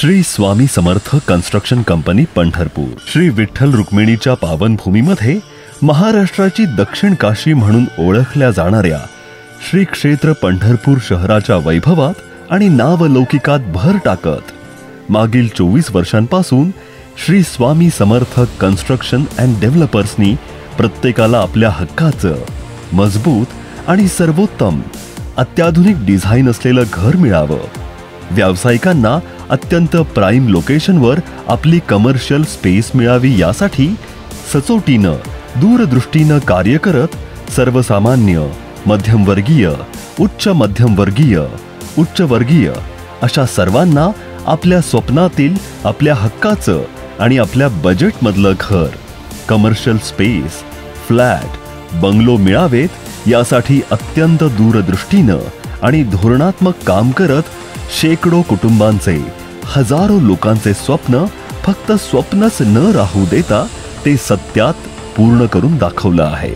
Shri Swami Samarth construction company Pandharpur Shri Vitthal रुक्मिणीच्या पावनभूमीमध्ये महाराष्ट्राची दक्षिण काशी म्हणून ओळखल्या जाणाऱ्या श्री क्षेत्र पंढरपूर शहराच्या वैभवात आणि नावलौकिकात भर टाकत मागील 24 वर्षांपासून श्री स्वामी समर्थ कन्स्ट्रक्शन अँड डेव्हलपर्सनी प्रत्येकाला आपल्या हक्काचं मजबूत आणि सर्वोत्तम अत्याधुनिक डिझाइन असलेलं घर मिळावं, व्यावसायिकांना अत्यंत प्राइम लोकेशनवर आपली कमर्शियल स्पेस मिळावी यासाठी सचोटीनं दूरदृष्टीनं कार्य करत सर्वसामान्य, मध्यमवर्गीय, उच्च मध्यमवर्गीय, उच्चवर्गीय अशा सर्वांना आपल्या स्वप्नातील, आपल्या हक्काचं आणि आपल्या बजेटमधलं घर, कमर्शियल स्पेस, फ्लॅट, बंगलो मिळावेत यासाठी अत्यंत दूरदृष्टीनं आणि धोरणात्मक काम करत शेकडो कुटुंबांचे, हजारो लोकांचे स्वप्न फक्त स्वप्नच न राहू देता ते सत्यात पूर्ण करून दाखवलं आहे.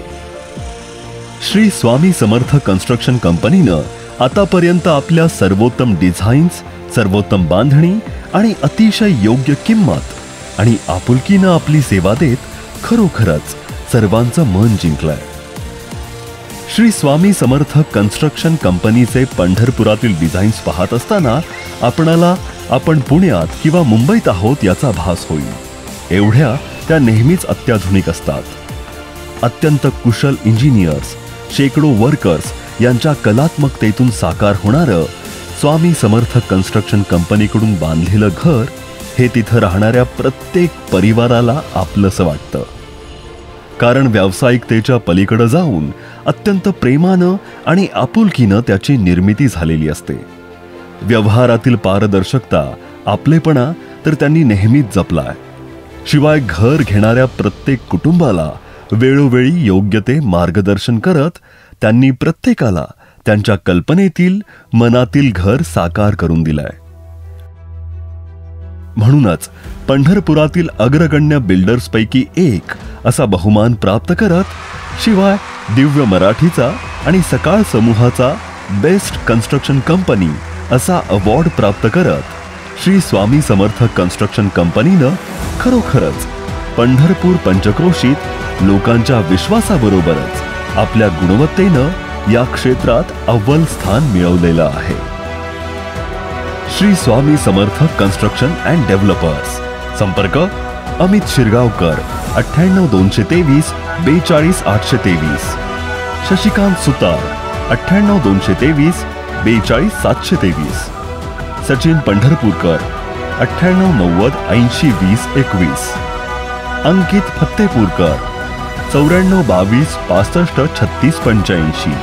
श्री स्वामी समर्थ कन्स्ट्रक्शन कंपनीनं आतापर्यंत आपल्या सर्वोत्तम डिझाईन्स, सर्वोत्तम बांधणी आणि अतिशय योग्य किंमत आणि आपुलकीनं आपली सेवा देत खरोखरच सर्वांचं मन जिंकलंय. श्री स्वामी समर्थ कन्स्ट्रक्शन कंपनीचे पंढरपुरातील डिझाईन्स पाहत असताना आपणाला आपण पुण्यात किंवा मुंबईत आहोत याचा भास होईल. एवढ्या त्या नेहमीच अत्याधुनिक असतात. अत्यंत कुशल इंजिनियर्स, शेकडो वर्कर्स यांच्या कलात्मकतेतून साकार होणारं स्वामी समर्थ कन्स्ट्रक्शन कंपनीकडून बांधलेलं घर हे तिथं राहणाऱ्या प्रत्येक परिवाराला आपलंसं वाटतं. कारण व्यावसायिकतेच्या पलीकडे जाऊन अत्यंत प्रेमानं आणि आपुलकीनं त्याची निर्मिती झालेली असते. व्यवहारातील पारदर्शकता, आपलेपणा तर त्यांनी नेहमीच जपलाय. शिवाय घर घेणाऱ्या प्रत्येक कुटुंबाला वेळोवेळी योग्य ते मार्गदर्शन करत त्यांनी प्रत्येकाला त्यांच्या कल्पनेतील, मनातील घर साकार करून दिलंय. म्हणूनच पंढरपुरातील अग्रगण्य बिल्डर्सपैकी एक असा बहुमान प्राप्त करत, शिवाय दिव्य मराठीचा आणि सकाळ समूहाचा बेस्ट कन्स्ट्रक्शन कंपनी असा अवॉर्ड प्राप्त करत श्री स्वामी समर्थ कन्स्ट्रक्शन कंपनीनं खरोखरच पंढरपूर पंचक्रोशीत लोकांच्या विश्वासाबरोबरच आपल्या गुणवत्तेनं या क्षेत्रात अव्वल स्थान मिळवलेलं आहे. Shri Swami Samarth construction and developers. संपर्क अमित शिरगावकर 98 223 42 823, शशिकांत सुतार 98 223 42 723, सचिन पंढरपूरकर 98 90 80 20 21, अंकित फत्तेपूरकर 94 22 65 36 85.